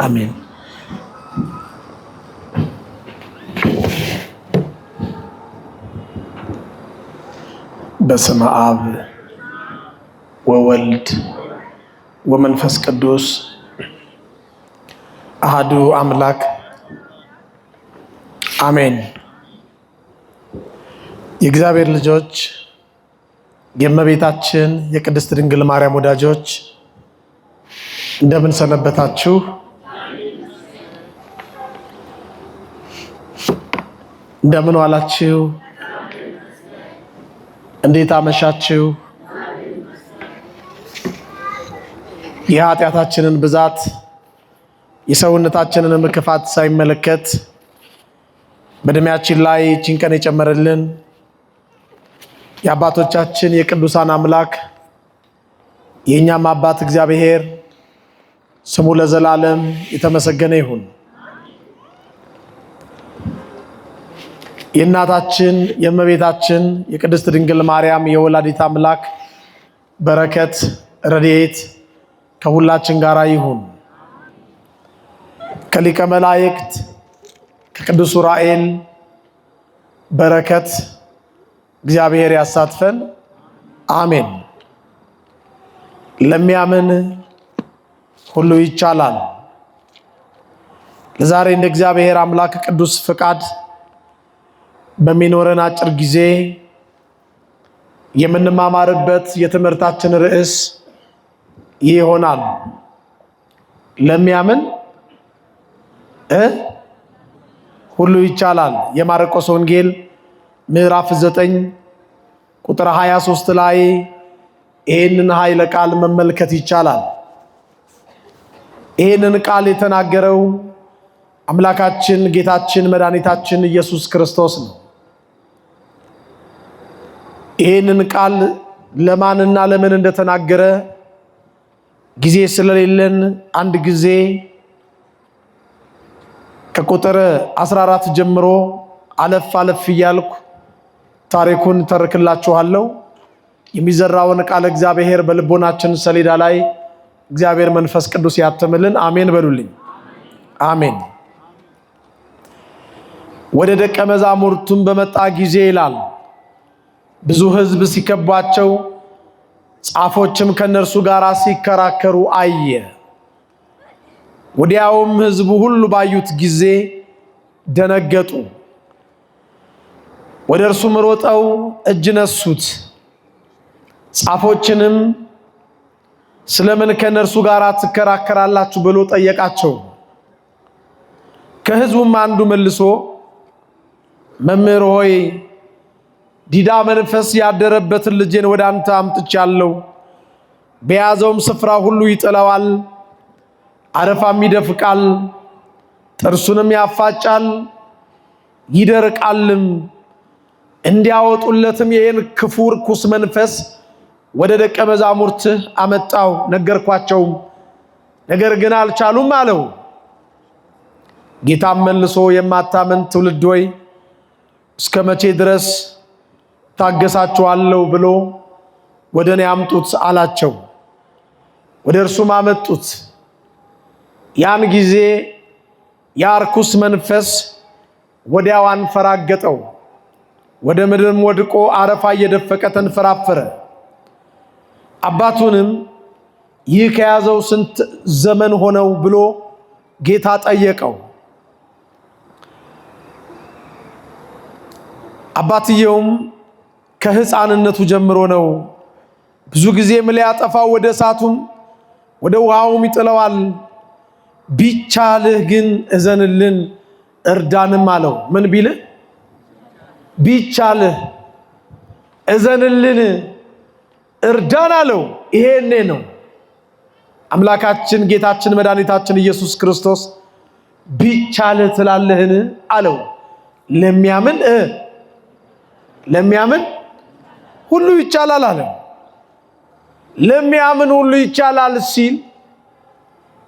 አሜን። በስመ አብ ወወልድ ወመንፈስ ቅዱስ አሐዱ አምላክ አሜን። የእግዚአብሔር ልጆች፣ የእመቤታችን የቅድስት ድንግል ማርያም ወዳጆች እንደምን ሰነበታችሁ? እንደምን ዋላችሁ? እንዴት አመሻችሁ? የኃጢአታችንን ብዛት የሰውነታችንን ክፋት ሳይመለከት በእድሜያችን ላይ ይህችን ቀን የጨመረልን የአባቶቻችን የቅዱሳን አምላክ የእኛም አባት እግዚአብሔር ስሙ ለዘላለም የተመሰገነ ይሁን። የእናታችን የእመቤታችን የቅድስት ድንግል ማርያም የወላዲት አምላክ በረከት ረድኤት ከሁላችን ጋር ይሁን። ከሊቀ መላእክት ከቅዱስ ዑራኤል በረከት እግዚአብሔር ያሳትፈን፣ አሜን። ለሚያምን ሁሉ ይቻላል። ለዛሬ እንደ እግዚአብሔር አምላክ ቅዱስ ፍቃድ በሚኖረን አጭር ጊዜ የምንማማርበት የትምህርታችን ርዕስ ይሆናል። ለሚያምን ሁሉ ይቻላል። የማርቆስ ወንጌል ምዕራፍ 9 ቁጥር 23 ላይ ይህንን ኃይለ ቃል መመልከት ይቻላል። ይህንን ቃል የተናገረው አምላካችን ጌታችን መድኃኒታችን ኢየሱስ ክርስቶስ ነው። ይህንን ቃል ለማንና ለምን እንደተናገረ ጊዜ ስለሌለን አንድ ጊዜ ከቁጥር 14 ጀምሮ አለፍ አለፍ እያልኩ ታሪኩን ተርክላችኋለሁ። የሚዘራውን ቃል እግዚአብሔር በልቦናችን ሰሌዳ ላይ እግዚአብሔር መንፈስ ቅዱስ ያተምልን። አሜን በሉልኝ። አሜን። ወደ ደቀ መዛሙርቱም በመጣ ጊዜ ይላል ብዙ ሕዝብ ሲከቧቸው ጻፎችም ከነርሱ ጋር ሲከራከሩ አየ። ወዲያውም ሕዝቡ ሁሉ ባዩት ጊዜ ደነገጡ። ወደ እርሱም ሮጠው እጅ ነሱት። ጻፎችንም ስለምን ከነርሱ ጋር ትከራከራላችሁ ብሎ ጠየቃቸው። ከሕዝቡም አንዱ መልሶ መምህር ሆይ ዲዳ መንፈስ ያደረበትን ልጄን ወደ አንተ አምጥቻለሁ። በያዘውም ስፍራ ሁሉ ይጥለዋል፣ አረፋም ይደፍቃል፣ ጥርሱንም ያፋጫል፣ ይደርቃልም። እንዲያወጡለትም ይህን ክፉ ርኩስ መንፈስ ወደ ደቀ መዛሙርትህ አመጣው፣ ነገርኳቸውም፣ ነገር ግን አልቻሉም አለው። ጌታም መልሶ የማታምን ትውልድ ሆይ እስከ መቼ ድረስ ታገሳችኋለሁ ብሎ ወደ እኔ አምጡት አላቸው። ወደ እርሱም አመጡት። ያን ጊዜ ያ ርኩስ መንፈስ ወዲያው አንፈራገጠው፣ ወደ ምድርም ወድቆ አረፋ እየደፈቀ ተንፈራፈረ። አባቱንም ይህ ከያዘው ስንት ዘመን ሆነው ብሎ ጌታ ጠየቀው። አባትየውም ከሕፃንነቱ ጀምሮ ነው፣ ብዙ ጊዜም ሊያጠፋው ወደ እሳቱም ወደ ውሃውም ይጥለዋል። ቢቻልህ ግን እዘንልን እርዳንም አለው። ምን ቢልህ? ቢቻልህ እዘንልን እርዳን አለው። ይሄኔ ነው አምላካችን ጌታችን መድኃኒታችን ኢየሱስ ክርስቶስ ቢቻልህ ትላለህን አለው። ለሚያምን ሁሉ ይቻላል አለ። ለሚያምን ሁሉ ይቻላል ሲል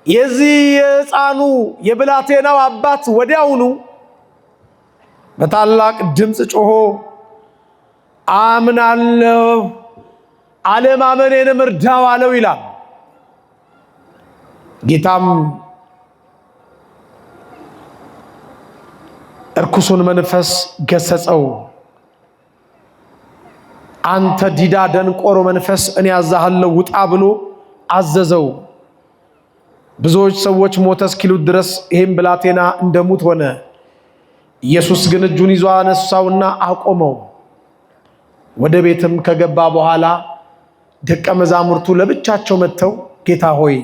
የዚህ የሕፃኑ የብላቴናው አባት ወዲያውኑ በታላቅ ድምፅ ጮሆ አምናለሁ አለማመኔንም እርዳው አለው ይላል። ጌታም እርኩሱን መንፈስ ገሰጸው። አንተ ዲዳ ደንቆሮ መንፈስ እኔ ያዛሃለሁ ውጣ ብሎ አዘዘው። ብዙዎች ሰዎች ሞተ እስኪሉት ድረስ ይሄም ብላቴና እንደሙት ሆነ። ኢየሱስ ግን እጁን ይዞ አነሳውና አቆመው። ወደ ቤትም ከገባ በኋላ ደቀ መዛሙርቱ ለብቻቸው መጥተው ጌታ ሆይ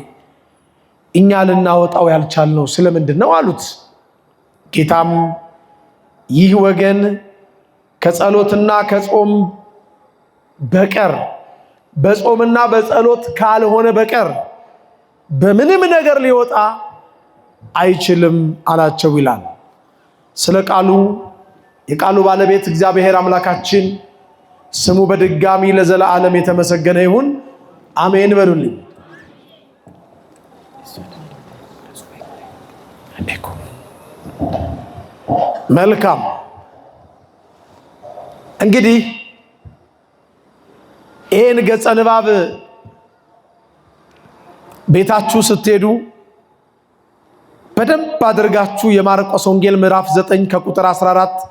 እኛ ልናወጣው ያልቻልነው ስለምንድን ነው አሉት። ጌታም ይህ ወገን ከጸሎትና ከጾም በቀር በጾምና በጸሎት ካልሆነ በቀር በምንም ነገር ሊወጣ አይችልም አላቸው ይላል። ስለ ቃሉ የቃሉ ባለቤት እግዚአብሔር አምላካችን ስሙ በድጋሚ ለዘላለም የተመሰገነ ይሁን። አሜን በሉልኝ። መልካም እንግዲህ ይህን ገጸ ንባብ ቤታችሁ ስትሄዱ በደንብ አድርጋችሁ የማርቆስ ወንጌል ምዕራፍ 9 ከቁጥር 14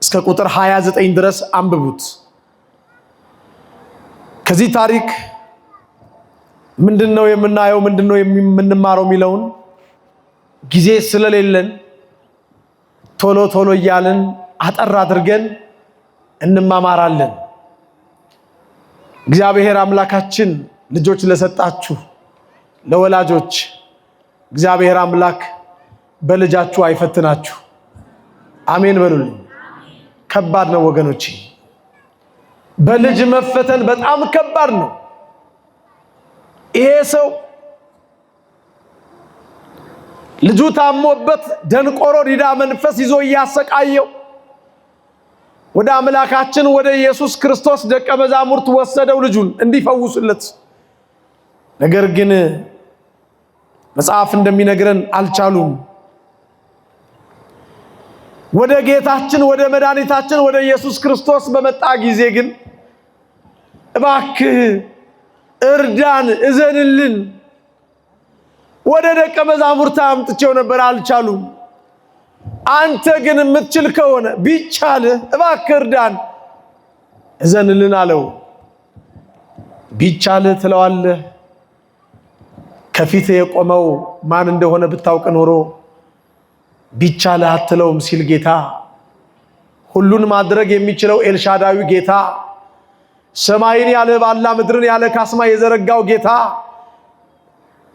እስከ ቁጥር 29 ድረስ አንብቡት። ከዚህ ታሪክ ምንድነው የምናየው፣ ምንድነው የምንማረው የሚለውን ጊዜ ስለሌለን ቶሎ ቶሎ እያልን አጠር አድርገን እንማማራለን። እግዚአብሔር አምላካችን ልጆች ለሰጣችሁ ለወላጆች እግዚአብሔር አምላክ በልጃችሁ አይፈትናችሁ። አሜን በሉልኝ። ከባድ ነው ወገኖቼ፣ በልጅ መፈተን በጣም ከባድ ነው። ይሄ ሰው ልጁ ታሞበት ደንቆሮ ዲዳ መንፈስ ይዞ እያሰቃየው ወደ አምላካችን ወደ ኢየሱስ ክርስቶስ ደቀ መዛሙርት ወሰደው ልጁን እንዲፈውሱለት። ነገር ግን መጽሐፍ እንደሚነግረን አልቻሉም። ወደ ጌታችን ወደ መድኃኒታችን ወደ ኢየሱስ ክርስቶስ በመጣ ጊዜ ግን እባክህ እርዳን፣ እዘንልን፣ ወደ ደቀ መዛሙርት አምጥቼው ነበር አልቻሉም። አንተ ግን የምትችል ከሆነ ቢቻልህ እባክህ እርዳን፣ እዘንልን አለው። ቢቻልህ ትለዋለህ። ከፊት የቆመው ማን እንደሆነ ብታውቅ ኖሮ ቢቻልህ አትለውም ሲል ጌታ፣ ሁሉን ማድረግ የሚችለው ኤልሻዳዊ ጌታ፣ ሰማይን ያለ ባላ ምድርን ያለ ካስማ የዘረጋው ጌታ፣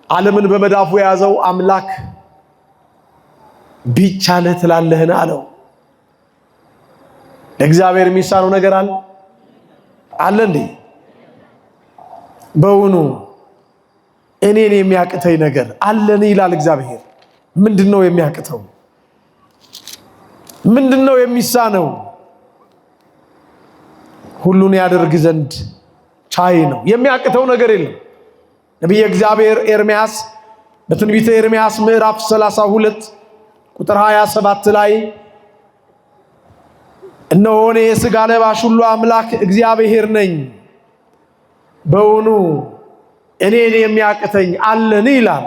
ዓለምን በመዳፉ የያዘው አምላክ ቢቻልህ ትላለህን አለው። ለእግዚአብሔር የሚሳነው ነገር አለ እንዴ? በውኑ እኔን የሚያቅተኝ ነገር አለን ይላል እግዚአብሔር። ምንድነው የሚያቅተው? ምንድነው የሚሳነው? ሁሉን ያደርግ ዘንድ ቻይ ነው። የሚያቅተው ነገር የለም። ነቢየ እግዚአብሔር ኤርምያስ በትንቢተ ኤርምያስ ምዕራፍ 32 ቁጥር 27 ላይ እነሆ እኔ የሥጋ ለባሽ ሁሉ አምላክ እግዚአብሔር ነኝ፣ በውኑ እኔን የሚያቅተኝ አለን ይላል።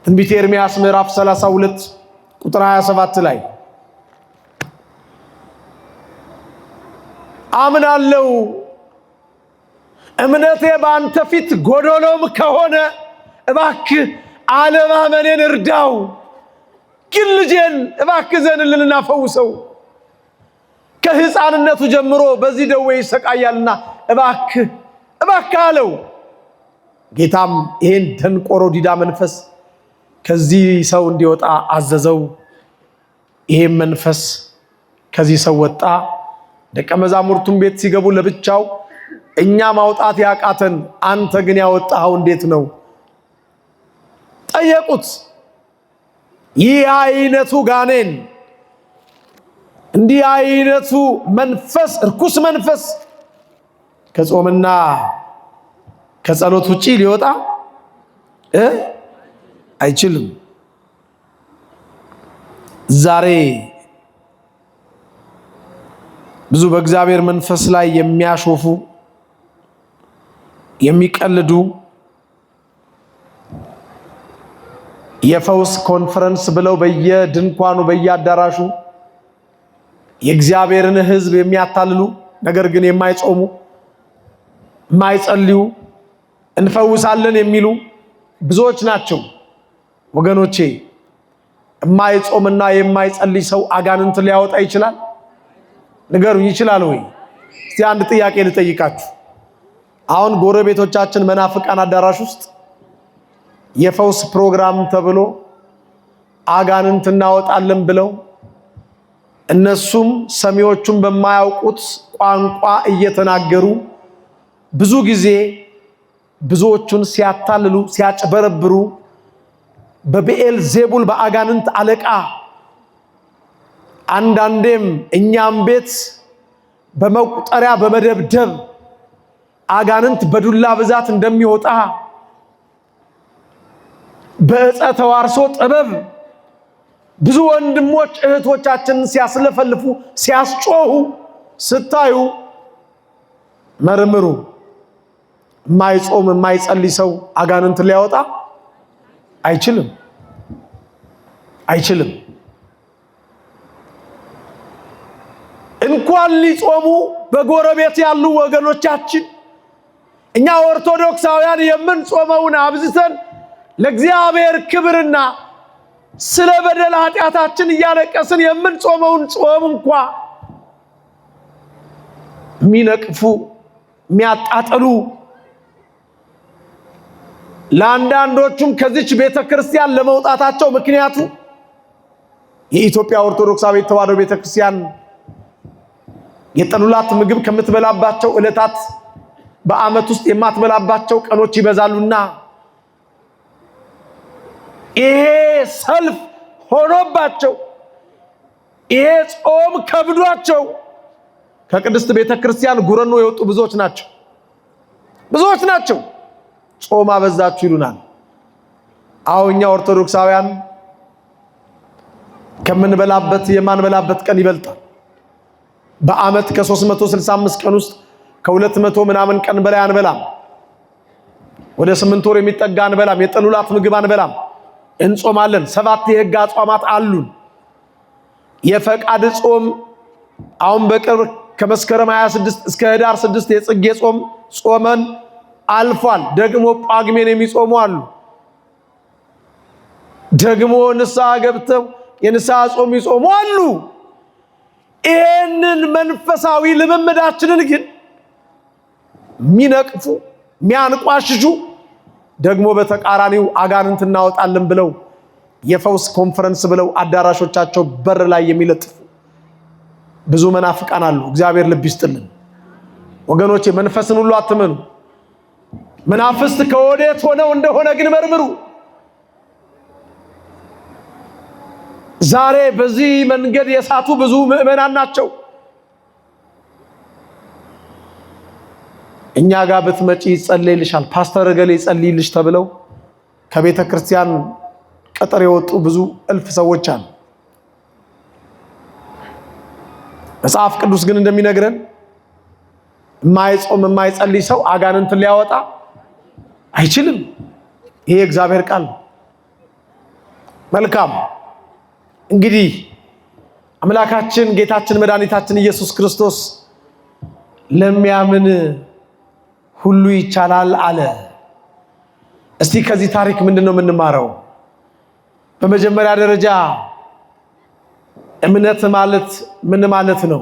ትንቢተ ኤርምያስ ምዕራፍ 32 ቁጥር 27 ላይ አምናለሁ፣ እምነቴ በአንተ ፊት ጎዶሎም ከሆነ እባክህ አለማመኔን እርዳው፣ ግን ልጄን እባክህ ዘንልንና ፈውሰው፣ ከሕፃንነቱ ጀምሮ በዚህ ደዌ ይሰቃያልና እባክህ አለው። ጌታም ይሄን ደንቆሮ ዲዳ መንፈስ ከዚህ ሰው እንዲወጣ አዘዘው። ይሄን መንፈስ ከዚህ ሰው ወጣ። ደቀ መዛሙርቱም ቤት ሲገቡ ለብቻው እኛ ማውጣት ያቃተን አንተ ግን ያወጣው እንዴት ነው ጠየቁት። ይህ አይነቱ ጋኔን፣ እንዲህ አይነቱ መንፈስ፣ እርኩስ መንፈስ ከጾምና ከጸሎት ውጪ ሊወጣ አይችልም። ዛሬ ብዙ በእግዚአብሔር መንፈስ ላይ የሚያሾፉ የሚቀልዱ የፈውስ ኮንፈረንስ ብለው በየድንኳኑ በየአዳራሹ የእግዚአብሔርን ሕዝብ የሚያታልሉ ነገር ግን የማይጾሙ የማይጸልዩ እንፈውሳለን የሚሉ ብዙዎች ናቸው። ወገኖቼ የማይጾምና የማይጸልይ ሰው አጋንንት ሊያወጣ ይችላል? ንገሩኝ፣ ይችላል ወይ? እስቲ አንድ ጥያቄ ልጠይቃችሁ። አሁን ጎረቤቶቻችን መናፍቃን አዳራሽ ውስጥ የፈውስ ፕሮግራም ተብሎ አጋንንት እናወጣለን ብለው እነሱም ሰሚዎቹም በማያውቁት ቋንቋ እየተናገሩ ብዙ ጊዜ ብዙዎቹን ሲያታልሉ ሲያጭበረብሩ በብኤል ዜቡል በአጋንንት አለቃ አንዳንዴም እኛም ቤት በመቁጠሪያ በመደብደብ አጋንንት በዱላ ብዛት እንደሚወጣ በዕፀ ተዋርሶ ጥበብ ብዙ ወንድሞች እህቶቻችን ሲያስለፈልፉ ሲያስጮሁ ስታዩ መርምሩ። የማይጾም የማይጸልይ ሰው አጋንንት ሊያወጣ አይችልም። እንኳን ሊጾሙ በጎረቤት ያሉ ወገኖቻችን እኛ ኦርቶዶክሳውያን የምንጾመውን አብዝተን ለእግዚአብሔር ክብርና ስለ በደል ኃጢአታችን እያለቀስን የምንጾመውን ጾም እንኳን የሚነቅፉ የሚያጣጥሉ ለአንዳንዶቹም ከዚች ቤተክርስቲያን ለመውጣታቸው ምክንያቱ የኢትዮጵያ ኦርቶዶክሳዊት ተዋሕዶ ቤተክርስቲያን የጠሉላት ምግብ ከምትበላባቸው ዕለታት በዓመት ውስጥ የማትበላባቸው ቀኖች ይበዛሉና ይሄ ሰልፍ ሆኖባቸው ይሄ ጾም ከብዷቸው ከቅድስት ቤተክርስቲያን ጉረኖ የወጡ ብዙዎች ናቸው። ጾም አበዛችሁ ይሉናል። አሁን እኛ ኦርቶዶክሳውያን ከምንበላበት የማንበላበት ቀን ይበልጣል። በዓመት ከ365 ቀን ውስጥ ከ200 ምናምን ቀን በላይ አንበላም። ወደ 8 ወር የሚጠጋ አንበላም። የጠሉላት ምግብ አንበላም። እንጾማለን። 7 የሕግ አጽዋማት አሉን። የፈቃድ ጾም አሁን በቅርብ ከመስከረም 26 እስከ ህዳር 6 የጽጌ ጾም ጾመን አልፏል። ደግሞ ጳጉሜን የሚጾሙ አሉ። ደግሞ ንስሐ ገብተው የንስሐ ጾም ይጾሙ አሉ። ይህንን መንፈሳዊ ልምምዳችንን ግን የሚነቅፉ የሚያንቋሽሹ ደግሞ በተቃራኒው አጋንንት እናወጣለን ብለው የፈውስ ኮንፈረንስ ብለው አዳራሾቻቸው በር ላይ የሚለጥፉ ብዙ መናፍቃን አሉ። እግዚአብሔር ልብ ይስጥልን ወገኖቼ። መንፈስን ሁሉ አትመኑ። መናፍስት ከወዴት ሆነው እንደሆነ ግን መርምሩ። ዛሬ በዚህ መንገድ የሳቱ ብዙ ምዕመናን ናቸው። እኛ ጋር ብትመጪ ይጸልይልሻል፣ ፓስተር ገሌ ይጸልይልሽ ተብለው ከቤተ ክርስቲያን ቅጥር የወጡ ብዙ እልፍ ሰዎች አሉ። መጽሐፍ ቅዱስ ግን እንደሚነግረን የማይጾም የማይጸልይ ሰው አጋንንትን ሊያወጣ አይችልም። ይሄ እግዚአብሔር ቃል ነው። መልካም እንግዲህ አምላካችን ጌታችን መድኃኒታችን ኢየሱስ ክርስቶስ ለሚያምን ሁሉ ይቻላል አለ። እስቲ ከዚህ ታሪክ ምንድነው የምንማረው? በመጀመሪያ ደረጃ እምነት ማለት ምን ማለት ነው?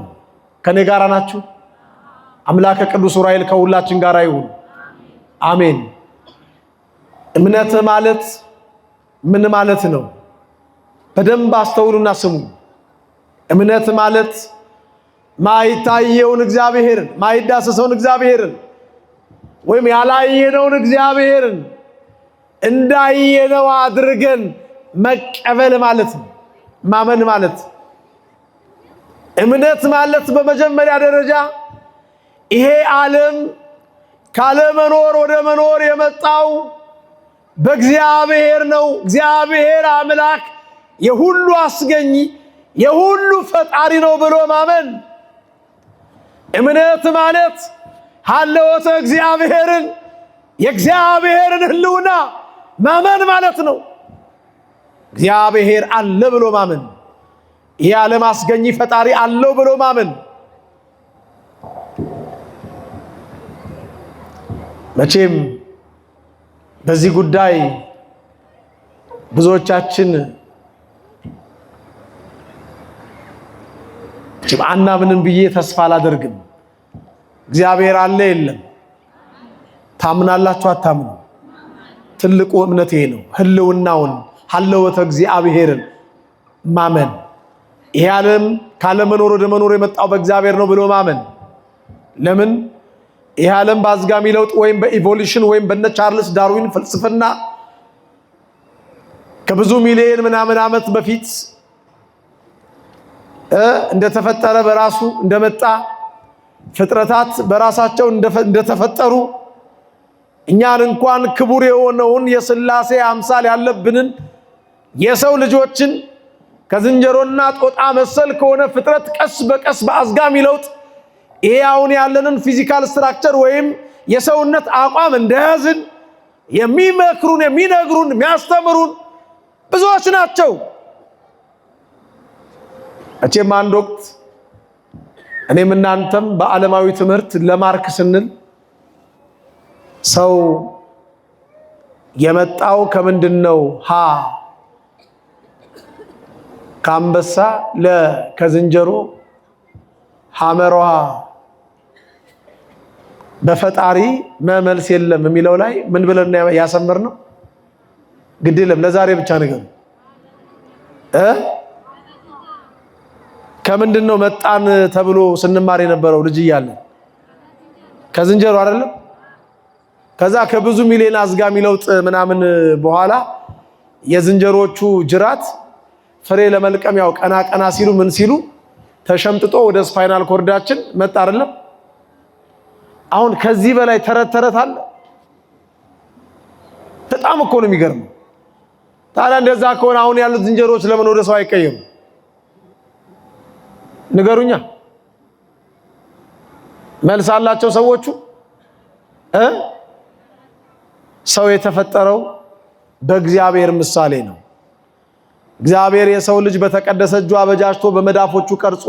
ከኔ ጋር ናችሁ? አምላከ ቅዱስ ዑራኤል ከሁላችን ጋር ይሁን። አሜን። እምነት ማለት ምን ማለት ነው? በደንብ አስተውሉና ስሙ። እምነት ማለት ማይታየውን እግዚአብሔርን ማይዳሰሰውን እግዚአብሔርን ወይም ያላየነውን እግዚአብሔርን እንዳየነው አድርገን መቀበል ማለት ነው። ማመን ማለት እምነት ማለት በመጀመሪያ ደረጃ ይሄ ዓለም ካለመኖር ወደ መኖር የመጣው በእግዚአብሔር ነው። እግዚአብሔር አምላክ የሁሉ አስገኝ የሁሉ ፈጣሪ ነው ብሎ ማመን እምነት ማለት ሀለወተ እግዚአብሔርን የእግዚአብሔርን ህልውና ማመን ማለት ነው። እግዚአብሔር አለ ብሎ ማመን፣ ይህ ዓለም አስገኝ ፈጣሪ አለው ብሎ ማመን። መቼም በዚህ ጉዳይ ብዙዎቻችን አናምንም ብዬ ተስፋ አላደርግም። እግዚአብሔር አለ የለም? ታምናላችሁ አታምኑ? ትልቁ እምነት ይሄ ነው። ህልውናውን ሀለወተ እግዚአብሔርን ማመን፣ ይሄ ዓለም ካለመኖር ወደ መኖር የመጣው በእግዚአብሔር ነው ብሎ ማመን። ለምን? ይሄ ዓለም በአዝጋሚ ለውጥ ወይም በኢቮሉሽን ወይም በነ ቻርልስ ዳርዊን ፍልስፍና ከብዙ ሚሊዮን ምናምን ዓመት በፊት እንደተፈጠረ በራሱ እንደመጣ ፍጥረታት በራሳቸው እንደተፈጠሩ እኛን እንኳን ክቡር የሆነውን የሥላሴ አምሳል ያለብንን የሰው ልጆችን ከዝንጀሮና ጦጣ መሰል ከሆነ ፍጥረት ቀስ በቀስ በአዝጋሚ ለውጥ ይሄ አሁን ያለንን ፊዚካል ስትራክቸር ወይም የሰውነት አቋም እንደያዝን የሚመክሩን የሚነግሩን የሚያስተምሩን ብዙዎች ናቸው። እቼም አንድ ወቅት እኔም እናንተም በዓለማዊ ትምህርት ለማርክ ስንል ሰው የመጣው ከምንድነው? ሀ ከአንበሳ፣ ለ ከዝንጀሮ፣ ሐመሯ በፈጣሪ መመልስ የለም የሚለው ላይ ምን ብለን ያሰምር ነው? ግድ የለም ለዛሬ ብቻ ነገር ከምንድነው መጣን ተብሎ ስንማር የነበረው ልጅ እያለን ከዝንጀሮ አይደለም? ከዛ ከብዙ ሚሊዮን አዝጋሚ ለውጥ ምናምን በኋላ የዝንጀሮቹ ጅራት ፍሬ ለመልቀም ያው ቀና ቀና ሲሉ ምን ሲሉ ተሸምጥጦ ወደ ስፓይናል ኮርዳችን መጣ አይደለም? አሁን ከዚህ በላይ ተረት አለ? በጣም እኮ ነው የሚገርመው። ታዲያ እንደዛ ከሆነ አሁን ያሉት ዝንጀሮች ለምን ወደ ሰው አይቀየሩ? ንገሩኛ። መልስ አላቸው ሰዎቹ። ሰው የተፈጠረው በእግዚአብሔር ምሳሌ ነው። እግዚአብሔር የሰው ልጅ በተቀደሰ እጁ አበጃጅቶ በመዳፎቹ ቀርጾ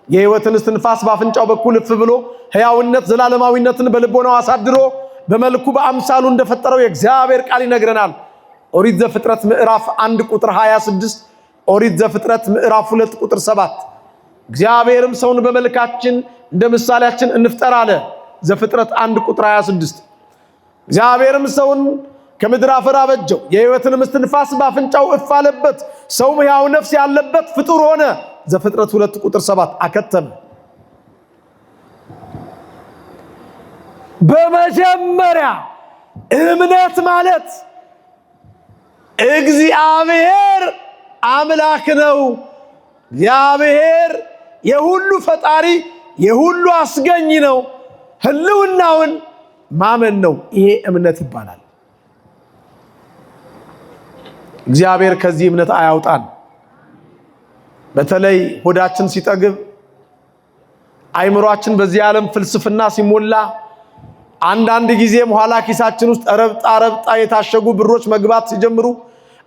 የሕይወትን እስትንፋስ ባፍንጫው በኩል እፍ ብሎ ሕያውነት ዘላለማዊነትን በልቦናው አሳድሮ በመልኩ በአምሳሉ እንደፈጠረው የእግዚአብሔር ቃል ይነግረናል። ኦሪት ዘፍጥረት ምዕራፍ 1 ቁጥር 26፣ ኦሪት ዘፍጥረት ምዕራፍ 2 ቁጥር 7። እግዚአብሔርም ሰውን በመልካችን እንደ ምሳሌያችን እንፍጠር አለ። ዘፍጥረት 1 ቁጥር 26። እግዚአብሔርም ሰውን ከምድር አፈር አበጀው፣ የሕይወትን እስትንፋስ ባፍንጫው እፍ አለበት፣ ሰውም ሕያው ነፍስ ያለበት ፍጡር ሆነ። ዘፍጥረት 2 ቁጥር 7 አከተመ። በመጀመሪያ እምነት ማለት እግዚአብሔር አምላክ ነው፣ እግዚአብሔር የሁሉ ፈጣሪ የሁሉ አስገኝ ነው፣ ህልውናውን ማመን ነው። ይሄ እምነት ይባላል። እግዚአብሔር ከዚህ እምነት አያውጣን። በተለይ ሆዳችን ሲጠግብ፣ አይምሯችን በዚህ ዓለም ፍልስፍና ሲሞላ፣ አንዳንድ ጊዜም ኋላ ኪሳችን ውስጥ ረብጣ የታሸጉ ብሮች መግባት ሲጀምሩ፣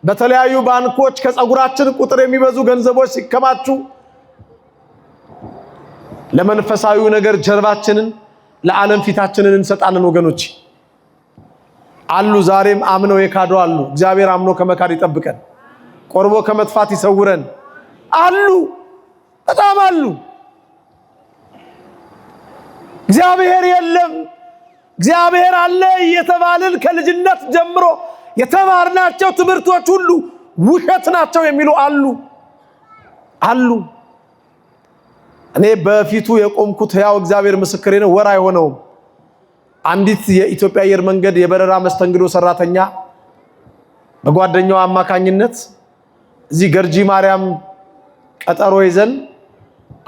በተለያዩ ባንኮች ከፀጉራችን ቁጥር የሚበዙ ገንዘቦች ሲከማቹ፣ ለመንፈሳዊው ነገር ጀርባችንን ለዓለም ፊታችንን እንሰጣለን። ወገኖች አሉ፣ ዛሬም አምነው የካዱ አሉ። እግዚአብሔር አምኖ ከመካድ ይጠብቀን፣ ቆርቦ ከመጥፋት ይሰውረን። አሉ፣ በጣም አሉ። እግዚአብሔር የለም እግዚአብሔር አለ እየተባልን ከልጅነት ጀምሮ የተማርናቸው ትምህርቶች ሁሉ ውሸት ናቸው የሚሉ አሉ። እኔ በፊቱ የቆምኩት ሕያው እግዚአብሔር ምስክሬ ነው፣ ወር አይሆነውም። አንዲት የኢትዮጵያ አየር መንገድ የበረራ መስተንግዶ ሰራተኛ በጓደኛው አማካኝነት እዚህ ገርጂ ማርያም ቀጠሮ ይዘን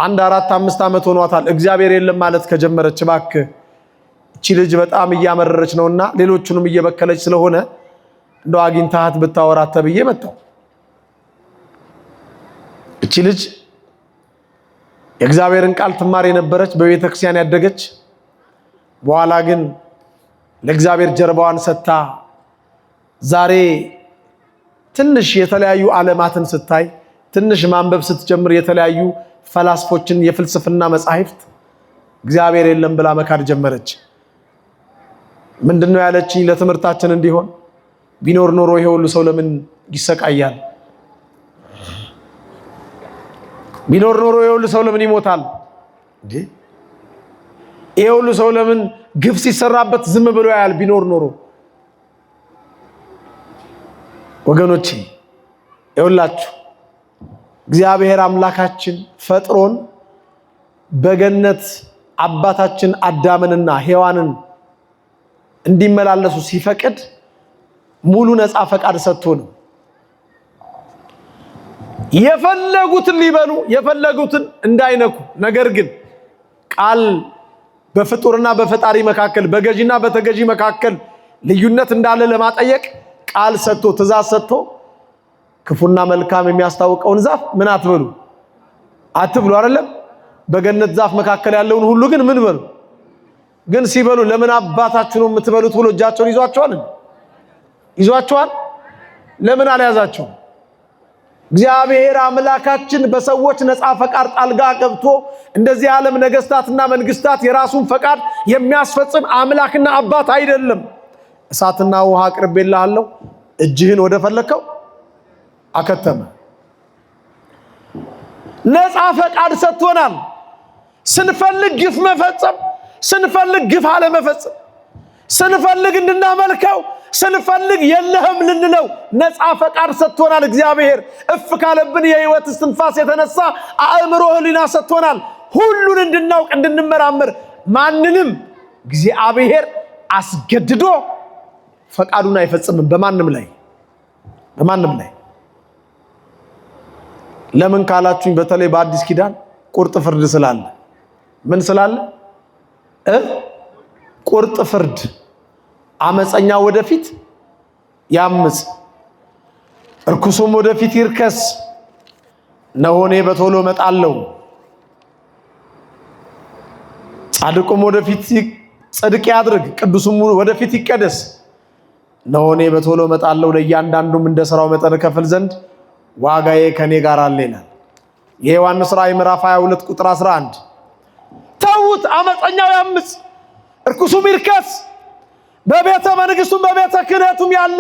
4-5 ዓመት ሆኗታል። እግዚአብሔር የለም ማለት ከጀመረች እባክህ እቺ ልጅ በጣም እያመረረች ነውና ሌሎቹንም እየበከለች ስለሆነ እንደው አግኝታት ብታወራት ተብዬ መጣሁ። እቺ ልጅ የእግዚአብሔርን ቃል ትማር የነበረች በቤተ ክርስቲያን ያደገች በኋላ ግን ለእግዚአብሔር ጀርባዋን ሰጥታ ዛሬ ትንሽ የተለያዩ ዓለማትን ስታይ ትንሽ ማንበብ ስትጀምር የተለያዩ ፈላስፎችን የፍልስፍና መጻሕፍት እግዚአብሔር የለም ብላ መካድ ጀመረች። ምንድነው ያለችኝ? ለትምህርታችን እንዲሆን ቢኖር ኖሮ ይሄ ሁሉ ሰው ለምን ይሰቃያል? ቢኖር ኖሮ ይሄ ሁሉ ሰው ለምን ይሞታል? እንዴ ይሄ ሁሉ ሰው ለምን ግፍ ሲሰራበት ዝም ብሎ ያያል? ቢኖር ኖሮ ወገኖቼ ይኸውላችሁ እግዚአብሔር አምላካችን ፈጥሮን በገነት አባታችን አዳምንና ሔዋንን እንዲመላለሱ ሲፈቅድ ሙሉ ነፃ ፈቃድ ሰጥቶ ነው። የፈለጉትን ሊበሉ የፈለጉትን እንዳይነኩ። ነገር ግን ቃል በፍጡርና በፈጣሪ መካከል በገዢና በተገዢ መካከል ልዩነት እንዳለ ለማጠየቅ ቃል ሰጥቶ ትእዛዝ ሰጥቶ ክፉና መልካም የሚያስታውቀውን ዛፍ ምን አትበሉ አትብሉ አይደለም። በገነት ዛፍ መካከል ያለውን ሁሉ ግን ምን በሉ። ግን ሲበሉ ለምን አባታችሁ ነው የምትበሉት ብሎ እጃቸውን ይዟቸዋል። ለምን አልያዛቸውም? እግዚአብሔር አምላካችን በሰዎች ነፃ ፈቃድ ጣልቃ ገብቶ እንደዚህ ዓለም ነገስታትና መንግስታት የራሱን ፈቃድ የሚያስፈጽም አምላክና አባት አይደለም። እሳትና ውሃ አቅርቤልሃለሁ እጅህን ወደ ፈለከው አከተመ። ነፃ ፈቃድ ሰጥቶናል። ስንፈልግ ግፍ መፈጸም፣ ስንፈልግ ግፍ አለመፈጸም፣ ስንፈልግ እንድናመልከው፣ ስንፈልግ የለህም ልንለው ነፃ ፈቃድ ሰጥቶናል። እግዚአብሔር እፍ ካለብን የህይወት እስትንፋስ የተነሳ አእምሮ ህሊና ሰጥቶናል። ሁሉን እንድናውቅ እንድንመራመር ማንንም እግዚአብሔር አስገድዶ ፈቃዱን አይፈጽምም በማንም ላይ። ለምን ካላችሁኝ በተለይ በአዲስ ኪዳን ቁርጥ ፍርድ ስላለ። ምን ስላለ? ቁርጥ ፍርድ። አመፀኛ ወደፊት ያምፅ፣ እርኩሱም ወደፊት ይርከስ። ነሆኔ በቶሎ እመጣለሁ፣ ጻድቁም ወደፊት ጽድቅ ያድርግ፣ ቅዱስም ወደፊት ይቀደስ። ነሆኔ በቶሎ እመጣለሁ፣ ለእያንዳንዱም እንደ ሥራው መጠን እከፍል ዘንድ ዋጋዬ ከኔ ጋር አለ ይላል የዮሐንስ ራእይ ምዕራፍ 22 ቁጥር 11። ተውት፣ አመፀኛው ያምፅ፣ እርኩሱም ይርከስ። በቤተ መንግስቱም በቤተ ክህነቱም ያለ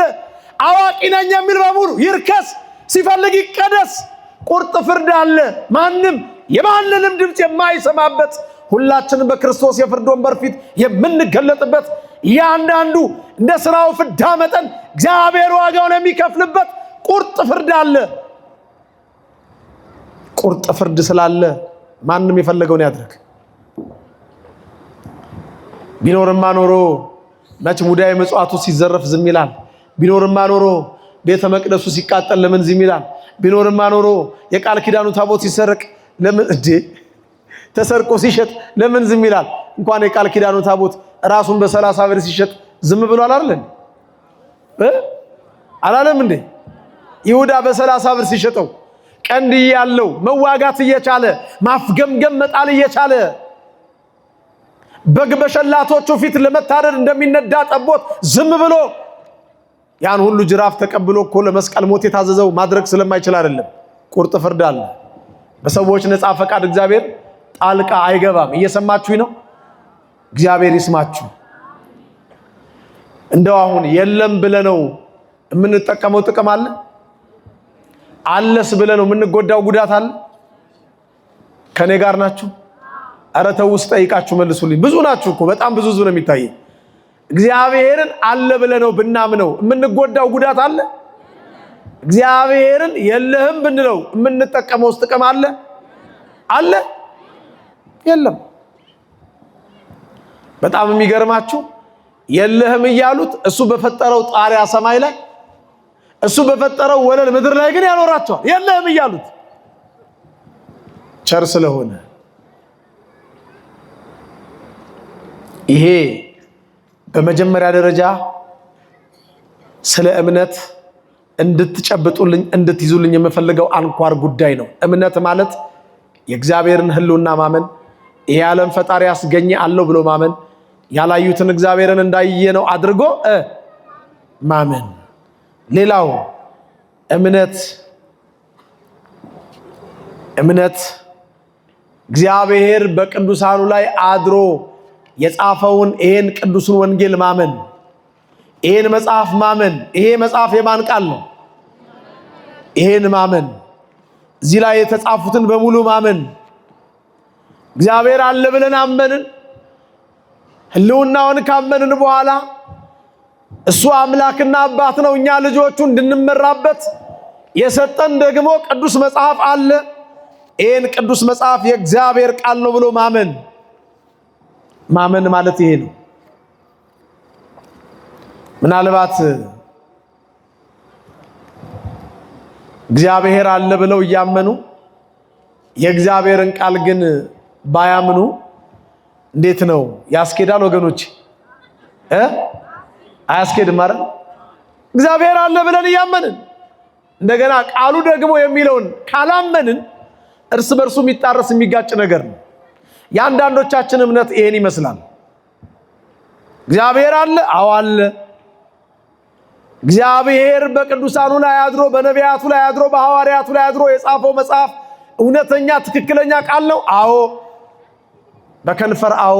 አዋቂ ነኝ የሚል በሙሉ ይርከስ፣ ሲፈልግ ይቀደስ። ቁርጥ ፍርድ አለ። ማንም የማንንም ድምፅ የማይሰማበት ሁላችንም በክርስቶስ የፍርድ ወንበር ፊት የምንገለጥበት እያንዳንዱ እንደ ስራው ፍዳ መጠን እግዚአብሔር ዋጋውን የሚከፍልበት ቁርጥ ፍርድ አለ። ቁርጥ ፍርድ ስላለ ማንም የፈለገውን ያድርግ። ቢኖርማ ኖሮ መች ሙዳየ ምጽዋቱ ሲዘረፍ ዝም ይላል? ቢኖርማ ኖሮ ቤተ መቅደሱ ሲቃጠል ለምን ዝም ይላል? ቢኖርማ ኖሮ የቃል ኪዳኑ ታቦት ሲሰረቅ ለምን ተሰርቆ ሲሸጥ ለምን ዝም ይላል? እንኳን የቃል ኪዳኑ ታቦት ራሱን በ30 ብር ሲሸጥ ዝም ብሏል አይደል? አላለም እንዴ? ይሁዳ በ30 ብር ሲሸጠው ቀንድ ያለው መዋጋት እየቻለ ማፍገምገም መጣል እየቻለ በግ በሸላቶቹ ፊት ለመታረድ እንደሚነዳ ጠቦት ዝም ብሎ ያን ሁሉ ጅራፍ ተቀብሎ እኮ ለመስቀል ሞት የታዘዘው ማድረግ ስለማይችል አይደለም። ቁርጥ ፍርድ አለ። በሰዎች ነፃ ፈቃድ እግዚአብሔር ጣልቃ አይገባም። እየሰማችሁኝ ነው? እግዚአብሔር ይስማችሁ። እንደው አሁን የለም ብለነው የምንጠቀመው ጥቅም አለ? አለስ ብለነው የምንጎዳው ጉዳት አለ? ከኔ ጋር ናችሁ? ኧረ ተው ውስጥ ጠይቃችሁ መልሱልኝ። ብዙ ናችሁ እኮ፣ በጣም ብዙ ነው የሚታየኝ። እግዚአብሔርን አለ ብለነው ብናምነው የምንጎዳው ጉዳት አለ? እግዚአብሔርን የለህም ብንለው የምንጠቀመው ጥቅም አለ? የለም። በጣም የሚገርማችሁ የለህም እያሉት እሱ በፈጠረው ጣሪያ ሰማይ ላይ እሱ በፈጠረው ወለል ምድር ላይ ግን ያኖራቸዋል። የለህም እያሉት ቸር ስለሆነ። ይሄ በመጀመሪያ ደረጃ ስለ እምነት እንድትጨብጡልኝ እንድትይዙልኝ የምፈልገው አንኳር ጉዳይ ነው። እምነት ማለት የእግዚአብሔርን ሕልውና ማመን፣ ይሄ ዓለም ፈጣሪ ያስገኘ አለው ብሎ ማመን፣ ያላዩትን እግዚአብሔርን እንዳየ ነው አድርጎ ማመን። ሌላው እምነት እግዚአብሔር በቅዱሳኑ ላይ አድሮ የጻፈውን ይሄን ቅዱሱን ወንጌል ማመን፣ ይሄን መጽሐፍ ማመን። ይሄ መጽሐፍ የማን ቃል ነው? ይሄን ማመን፣ እዚህ ላይ የተጻፉትን በሙሉ ማመን። እግዚአብሔር አለ ብለን አመንን። ሕልውናውን ካመንን በኋላ እሱ አምላክና አባት ነው፣ እኛ ልጆቹ እንድንመራበት የሰጠን ደግሞ ቅዱስ መጽሐፍ አለ። ይሄን ቅዱስ መጽሐፍ የእግዚአብሔር ቃል ነው ብሎ ማመን ማለት ይሄ ነው። ምናልባት እግዚአብሔር አለ ብለው እያመኑ የእግዚአብሔርን ቃል ግን ባያምኑ እንዴት ነው ያስኬዳል? ወገኖች አያስኬድም ማለት እግዚአብሔር አለ ብለን እያመንን እንደገና ቃሉ ደግሞ የሚለውን ካላመንን እርስ በርሱ የሚጣረስ የሚጋጭ ነገር ነው። የአንዳንዶቻችን እምነት ይሄን ይመስላል። እግዚአብሔር አለ፣ አዎ አለ። እግዚአብሔር በቅዱሳኑ ላይ አድሮ፣ በነቢያቱ ላይ አድሮ፣ በሐዋርያቱ ላይ አድሮ የጻፈው መጽሐፍ እውነተኛ ትክክለኛ ቃል ነው፣ አዎ። በከንፈር አዎ፣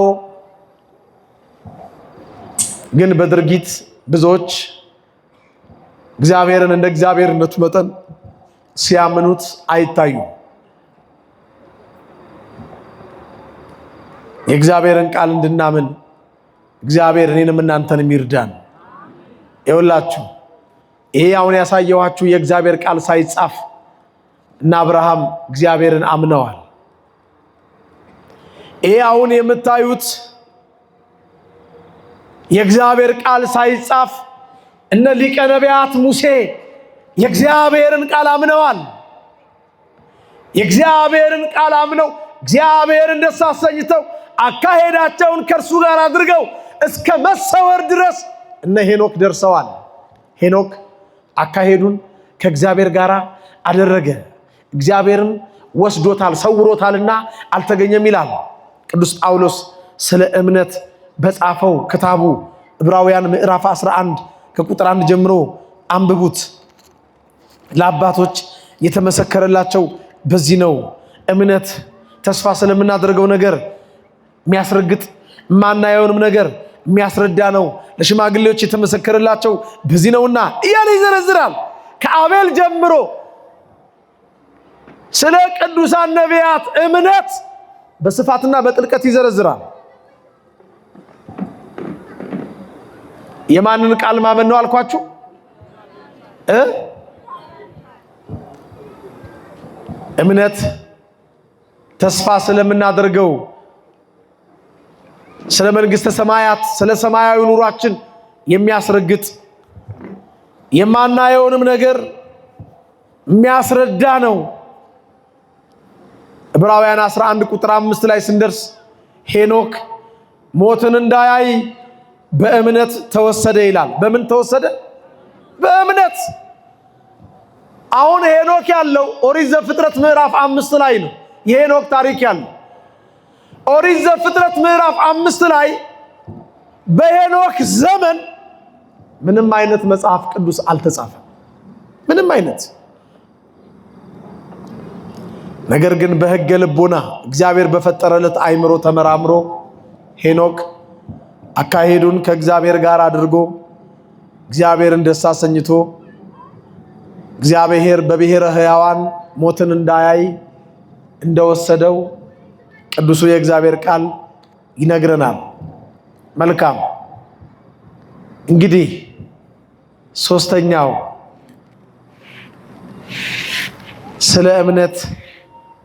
ግን በድርጊት ብዙዎች እግዚአብሔርን እንደ እግዚአብሔርነቱ መጠን ሲያምኑት አይታዩም። የእግዚአብሔርን ቃል እንድናምን እግዚአብሔር እኔንም እናንተንም ይርዳን። ይኸውላችሁ ይሄ አሁን ያሳየኋችሁ የእግዚአብሔር ቃል ሳይጻፍ እና አብርሃም እግዚአብሔርን አምነዋል። ይሄ አሁን የምታዩት የእግዚአብሔር ቃል ሳይጻፍ እነ ሊቀ ነቢያት ሙሴ የእግዚአብሔርን ቃል አምነዋል። የእግዚአብሔርን ቃል አምነው እግዚአብሔርን ደስ አሰኝተው አካሄዳቸውን ከእርሱ ጋር አድርገው እስከ መሰወር ድረስ እነ ሄኖክ ደርሰዋል። ሄኖክ አካሄዱን ከእግዚአብሔር ጋር አደረገ። እግዚአብሔርን ወስዶታል ሰውሮታልና አልተገኘም ይላል ቅዱስ ጳውሎስ ስለ እምነት በጻፈው ክታቡ ዕብራውያን ምዕራፍ 11 ከቁጥር 1 ጀምሮ አንብቡት። ለአባቶች የተመሰከረላቸው በዚህ ነው። እምነት ተስፋ ስለምናደርገው ነገር የሚያስረግጥ ማናየውንም ነገር የሚያስረዳ ነው። ለሽማግሌዎች የተመሰከረላቸው በዚህ ነውና እያለ ይዘረዝራል። ከአቤል ጀምሮ ስለ ቅዱሳን ነቢያት እምነት በስፋትና በጥልቀት ይዘረዝራል። የማንን ቃል ማመን ነው አልኳችሁ? እምነት ተስፋ ስለምናደርገው ስለ መንግስተ ሰማያት ስለ ሰማያዊ ኑሯችን የሚያስረግጥ የማናየውንም ነገር የሚያስረዳ ነው። ዕብራውያን 11 ቁጥር 5 ላይ ስንደርስ ሄኖክ ሞትን እንዳያይ በእምነት ተወሰደ ይላል። በምን ተወሰደ? በእምነት። አሁን ሄኖክ ያለው ኦሪት ዘፍጥረት ምዕራፍ 5 ላይ ነው። የሄኖክ ታሪክ ያለው ኦሪት ዘፍጥረት ምዕራፍ 5 ላይ በሄኖክ ዘመን ምንም አይነት መጽሐፍ ቅዱስ አልተጻፈም። ምንም አይነት ነገር ግን በሕገ ልቦና እግዚአብሔር በፈጠረለት አእምሮ ተመራምሮ ሄኖክ አካሄዱን ከእግዚአብሔር ጋር አድርጎ እግዚአብሔርን ደስ አሰኝቶ እግዚአብሔር በብሔረ ሕያዋን ሞትን እንዳያይ እንደወሰደው ቅዱሱ የእግዚአብሔር ቃል ይነግረናል። መልካም እንግዲህ ሶስተኛው ስለ እምነት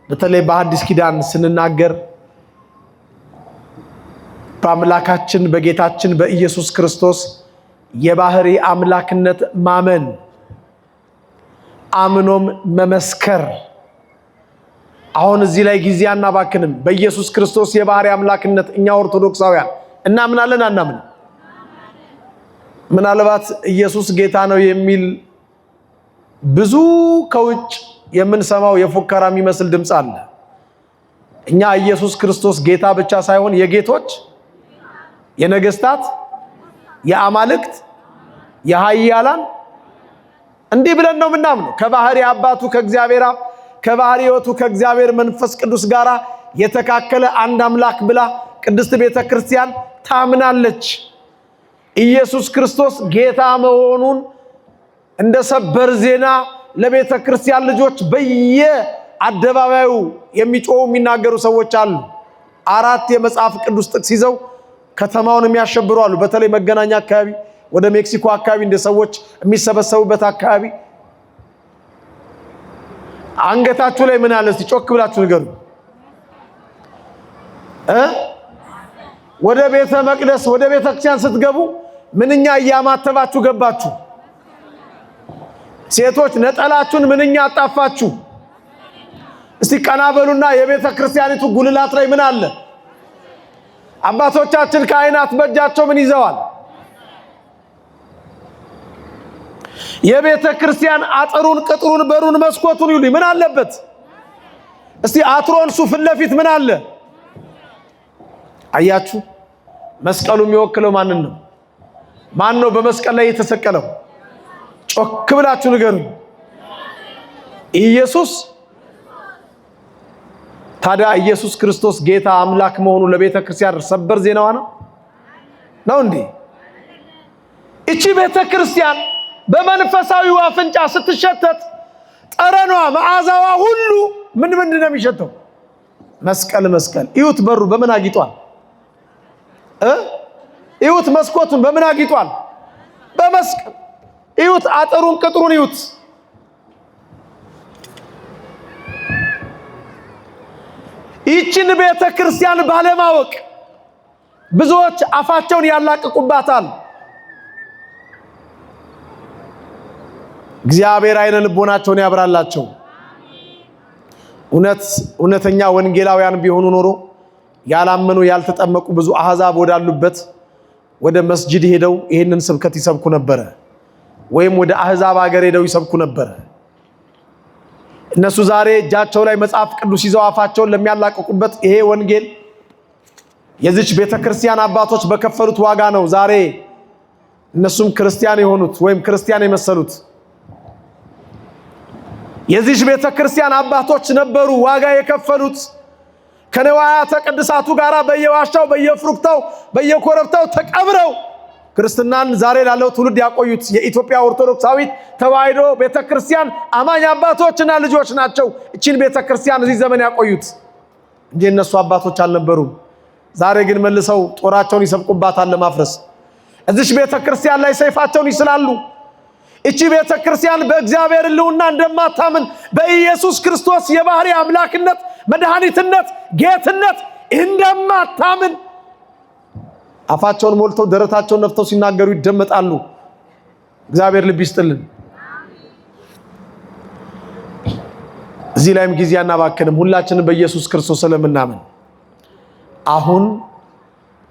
በተለይ በአዲስ ኪዳን ስንናገር በአምላካችን በጌታችን በኢየሱስ ክርስቶስ የባህሪ አምላክነት ማመን አምኖም መመስከር። አሁን እዚህ ላይ ጊዜ አናባክንም። በኢየሱስ ክርስቶስ የባህሪ አምላክነት እኛ ኦርቶዶክሳውያን እናምናለን አናምን? ምናልባት ኢየሱስ ጌታ ነው የሚል ብዙ ከውጭ የምንሰማው የፉከራ የሚመስል ድምፅ አለ። እኛ ኢየሱስ ክርስቶስ ጌታ ብቻ ሳይሆን የጌቶች የነገስታት የአማልክት የኃያላን እንዲህ ብለን ነው ምናምነው። ከባህሪ አባቱ ከእግዚአብሔር አብ ከባህሪ ሕይወቱ ከእግዚአብሔር መንፈስ ቅዱስ ጋራ የተካከለ አንድ አምላክ ብላ ቅድስት ቤተክርስቲያን ታምናለች። ኢየሱስ ክርስቶስ ጌታ መሆኑን እንደ ሰበር ዜና ለቤተክርስቲያን ልጆች በየአደባባዩ የሚጮሁ የሚናገሩ ሰዎች አሉ። 4 የመጽሐፍ ቅዱስ ጥቅስ ይዘው ከተማውን የሚያሸብሩ አሉ። በተለይ መገናኛ አካባቢ ወደ ሜክሲኮ አካባቢ እንደ ሰዎች የሚሰበሰቡበት አካባቢ አንገታችሁ ላይ ምን አለ? እስቲ ጮክ ብላችሁ ንገሩ። ወደ ቤተ መቅደስ ወደ ቤተ ክርስቲያን ስትገቡ ምንኛ እያማተባችሁ ገባችሁ? ሴቶች ነጠላችሁን ምንኛ አጣፋችሁ? እስቲ ቀና በሉና የቤተ ክርስቲያኒቱ ጉልላት ላይ ምን አለ? አባቶቻችን ካህናት በእጃቸው ምን ይዘዋል? የቤተ ክርስቲያን አጥሩን ቅጥሩን በሩን መስኮቱን ይሉ ምን አለበት? እስቲ አትሮንሱ ፊት ለፊት ምን አለ? አያችሁ? መስቀሉ የሚወክለው ማንን ነው? ማን ነው በመስቀል ላይ የተሰቀለው? ጮክ ብላችሁ ንገሩ። ኢየሱስ። ታዲያ ኢየሱስ ክርስቶስ ጌታ አምላክ መሆኑ ለቤተ ክርስቲያን ሰበር ዜናዋ ነው እንዴ? እቺ ቤተ ክርስቲያን በመንፈሳዊው አፍንጫ ስትሸተት ጠረኗ መዓዛዋ ሁሉ ምንድን ነው የሚሸተው? መስቀል። እዩት፣ በሩ በምን አጊጧል? እዩት፣ መስኮቱን በምን አጊጧል? በመስቀል። እዩት፣ አጥሩን ቅጥሩን እዩት። ይህችን ቤተ ክርስቲያን ባለማወቅ ብዙዎች አፋቸውን ያላቅቁባታል። እግዚአብሔር አይነ ልቦናቸውን ያብራላቸው። እውነተኛ ወንጌላውያን ቢሆኑ ኖሮ ያላመኑ ያልተጠመቁ ብዙ አህዛብ ወዳሉበት ወደ መስጂድ ሄደው ይህንን ስብከት ይሰብኩ ነበር፣ ወይም ወደ አህዛብ ሀገር ሄደው ይሰብኩ ነበር። እነሱ ዛሬ እጃቸው ላይ መጽሐፍ ቅዱስ ይዘው አፋቸውን ለሚያላቅቁበት ይሄ ወንጌል የዚች ቤተክርስቲያን አባቶች በከፈሉት ዋጋ ነው ዛሬ እነሱም ክርስቲያን የሆኑት ወይም ክርስቲያን የመሰሉት። የዚች ቤተክርስቲያን አባቶች ነበሩ ዋጋ የከፈሉት ከነዋያተ ቅድሳቱ ጋራ በየዋሻው በየፍሩክታው በየኮረብታው ተቀብረው ክርስትናን ዛሬ ላለው ትውልድ ያቆዩት የኢትዮጵያ ኦርቶዶክሳዊት ተዋሕዶ ቤተክርስቲያን አማኝ አባቶችና ልጆች ናቸው እቺን ቤተክርስቲያን እዚህ ዘመን ያቆዩት እንጂ እነሱ አባቶች አልነበሩም። ዛሬ ግን መልሰው ጦራቸውን ይሰብቁባታል ለማፍረስ። እዚች ቤተክርስቲያን ላይ ሰይፋቸውን ይስላሉ። እቺ ቤተክርስቲያን በእግዚአብሔር ሕልውና እንደማታምን በኢየሱስ ክርስቶስ የባህሪ አምላክነት መድኃኒትነት ጌትነት እንደማታምን አፋቸውን ሞልተው ደረታቸውን ነፍተው ሲናገሩ ይደመጣሉ። እግዚአብሔር ልብ ይስጥልን። እዚህ ላይም ጊዜ አናባክንም። ሁላችንም በኢየሱስ ክርስቶስ ስለምናምን አሁን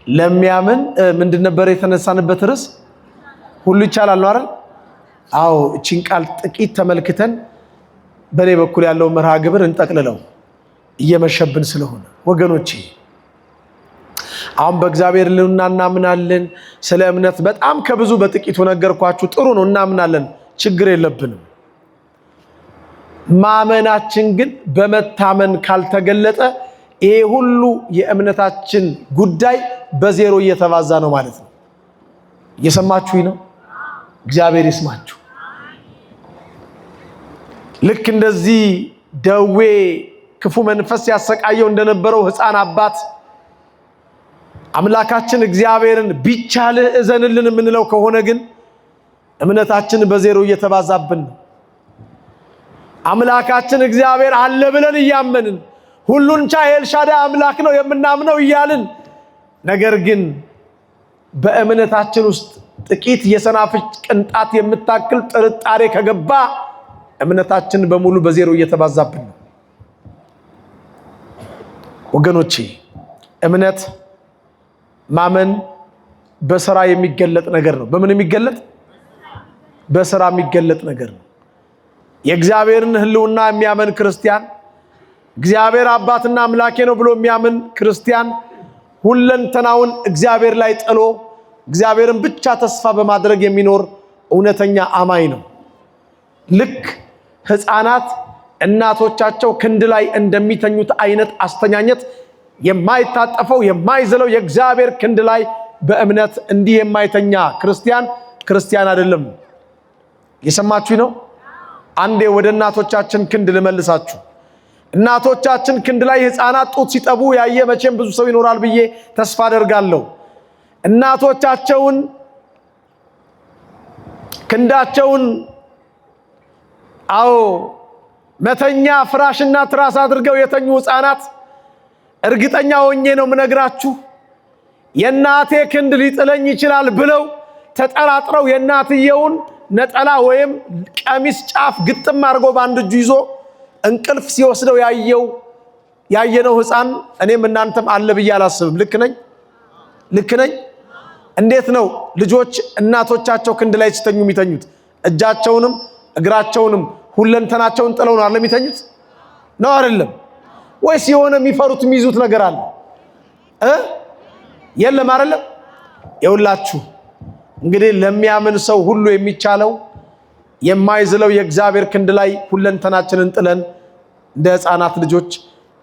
ለሚያምን ምንድን ነበር የተነሳንበት ርዕስ? ሁሉ ይቻላል ነው አይደል? አዎ፣ እቺን ቃል ጥቂት ተመልክተን በኔ በኩል ያለው መርሃ ግብር እንጠቅልለው እየመሸብን ስለሆነ ወገኖቼ፣ አሁን በእግዚአብሔር ሕልውና እናምናለን። ስለ እምነት በጣም ከብዙ በጥቂቱ ነገርኳችሁ። ጥሩ ነው፣ እናምናለን፣ ችግር የለብንም። ማመናችን ግን በመታመን ካልተገለጠ ይሄ ሁሉ የእምነታችን ጉዳይ በዜሮ እየተባዛ ነው ማለት ነው። እየሰማችሁኝ ነው? እግዚአብሔር ይስማችሁ። ልክ እንደዚህ ደዌ ክፉ መንፈስ ያሰቃየው እንደነበረው ሕፃን አባት አምላካችን እግዚአብሔርን ቢቻልህ እዘንልን የምንለው ከሆነ ግን እምነታችን በዜሮ እየተባዛብን ነው። አምላካችን እግዚአብሔር አለ ብለን እያመንን ሁሉን ቻይ ኤልሻዳይ አምላክ ነው የምናምነው እያልን ነገር ግን በእምነታችን ውስጥ ጥቂት የሰናፍጭ ቅንጣት የምታክል ጥርጣሬ ከገባ እምነታችን በሙሉ በዜሮ እየተባዛብን ነው። ወገኖቼ፣ እምነት ማመን በስራ የሚገለጥ ነገር ነው። በምን የሚገለጥ? በስራ የሚገለጥ ነገር ነው። የእግዚአብሔርን ሕልውና የሚያመን ክርስቲያን እግዚአብሔር አባትና አምላኬ ነው ብሎ የሚያምን ክርስቲያን ሁለንተናውን እግዚአብሔር ላይ ጥሎ እግዚአብሔርን ብቻ ተስፋ በማድረግ የሚኖር እውነተኛ አማኝ ነው። ልክ ሕፃናት እናቶቻቸው ክንድ ላይ እንደሚተኙት አይነት አስተኛኘት የማይታጠፈው የማይዘለው የእግዚአብሔር ክንድ ላይ በእምነት እንዲህ የማይተኛ ክርስቲያን አይደለም። የሰማችሁ ነው? አንዴ ወደ እናቶቻችን ክንድ ልመልሳችሁ። እናቶቻችን ክንድ ላይ ሕፃናት ጡት ሲጠቡ ያየ መቼም ብዙ ሰው ይኖራል ብዬ ተስፋ አደርጋለሁ። እናቶቻቸውን ክንዳቸውን መተኛ ፍራሽና ትራስ አድርገው የተኙ ሕፃናት እርግጠኛ ሆኜ ነው የምነግራችሁ የእናቴ ክንድ ሊጥለኝ ይችላል ብለው ተጠራጥረው የእናትየውን ነጠላ ወይም ቀሚስ ጫፍ ግጥም አድርጎ በአንድ እጁ ይዞ እንቅልፍ ሲወስደው ያየነው ሕፃን እኔም እናንተም አለ ብዬ አላስብም። ልክ ነኝ? እንዴት ነው ልጆች እናቶቻቸው ክንድ ላይ ሲተኙ የሚተኙት? እጃቸውንም እግራቸውንም ሁለንተናቸውን ጥለው ነው አይደል የሚተኙት? ነው አይደለም? ወይስ የሆነ የሚፈሩት የሚይዙት ነገር አለ? የለም አይደለም? ይኸውላችሁ እንግዲህ ለሚያምን ሰው ሁሉ የሚቻለው የማይዝለው የእግዚአብሔር ክንድ ላይ ሁለንተናችንን ጥለን እንደ ሕፃናት ልጆች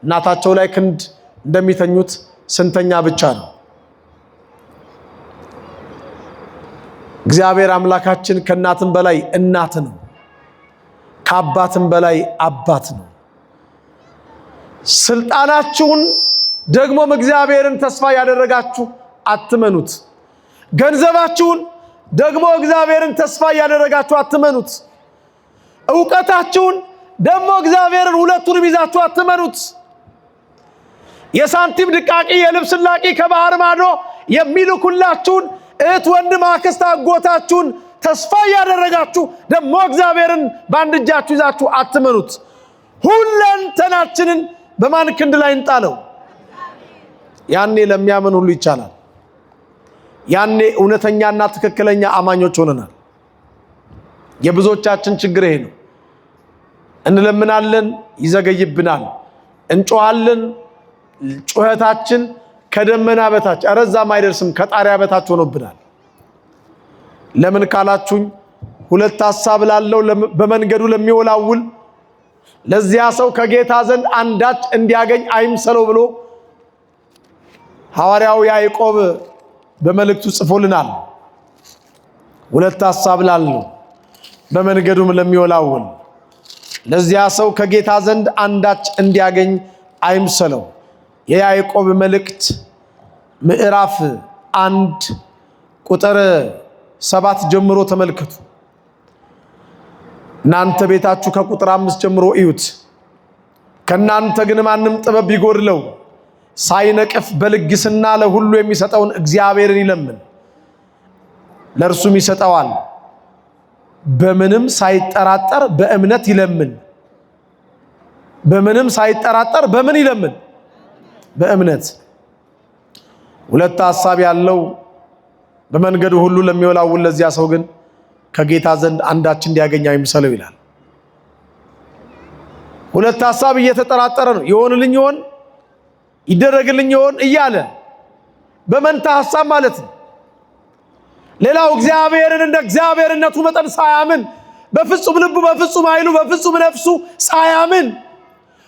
እናታቸው ላይ ክንድ እንደሚተኙት ስንተኛ ብቻ ነው። እግዚአብሔር አምላካችን ከእናትም በላይ እናት ነው፣ ከአባትም በላይ አባት ነው። ስልጣናችሁን ደግሞም እግዚአብሔርን ተስፋ ያደረጋችሁ አትመኑት። ገንዘባችሁን ደግሞ እግዚአብሔርን ተስፋ ያደረጋችሁ አትመኑት። ዕውቀታችሁን ደግሞ እግዚአብሔርን ሁለቱንም ይዛችሁ አትመኑት። የሳንቲም ድቃቂ የልብስ ላቂ ከባህር ማዶ የሚልኩላችሁን እህት፣ ወንድም፣ አክስት፣ አጎታችሁን ተስፋ ያደረጋችሁ ደግሞ እግዚአብሔርን በአንድ እጃችሁ ይዛችሁ አትመኑት። ሁለንተናችንን በማን ክንድ ላይ እንጣለው? ያኔ ለሚያምን ሁሉ ይቻላል። ያኔ እውነተኛና ትክክለኛ አማኞች ሆነናል። የብዙዎቻችን ችግር ይሄ ነው። እንለምናለን፣ ይዘገይብናል። እንጮሃለን፣ ጩኸታችን ከደመና በታች አረዛም አይደርስም ከጣሪያ በታች ሆኖብናል። ለምን ካላችሁኝ ሁለት ሐሳብ ላለው በመንገዱ ለሚወላውል ለዚያ ሰው ከጌታ ዘንድ አንዳች እንዲያገኝ አይምሰለው ብሎ ሐዋርያው ያዕቆብ በመልእክቱ ጽፎልናል። ሁለት ሐሳብ ላለው በመንገዱም ለሚወላውል ለዚያ ሰው ከጌታ ዘንድ አንዳች እንዲያገኝ አይምሰለው። የያዕቆብ መልእክት ምዕራፍ 1 ቁጥር 7 ጀምሮ ተመልከቱ። እናንተ ቤታችሁ ከቁጥር 5 ጀምሮ እዩት። ከናንተ ግን ማንም ጥበብ ቢጎድለው ሳይነቅፍ በልግስና ለሁሉ የሚሰጠውን እግዚአብሔርን ይለምን፣ ለእርሱም ይሰጠዋል። በምንም ሳይጠራጠር በእምነት ይለምን። በምንም ሳይጠራጠር በምን ይለምን? በእምነት። ሁለት ሐሳብ ያለው በመንገዱ ሁሉ ለሚወላውል ለዚያ ሰው ግን ከጌታ ዘንድ አንዳች እንዲያገኝ አይምሰለው ይላል። ሁለት ሐሳብ እየተጠራጠረ ነው። ይሆንልኝ ይሆን ይደረግልኝ ይሆን እያለ በመንታ ሐሳብ ማለት ነው። ሌላው እግዚአብሔርን እንደ እግዚአብሔርነቱ መጠን ሳያምን፣ በፍጹም ልቡ፣ በፍጹም ኃይሉ፣ በፍጹም ነፍሱ ሳያምን፣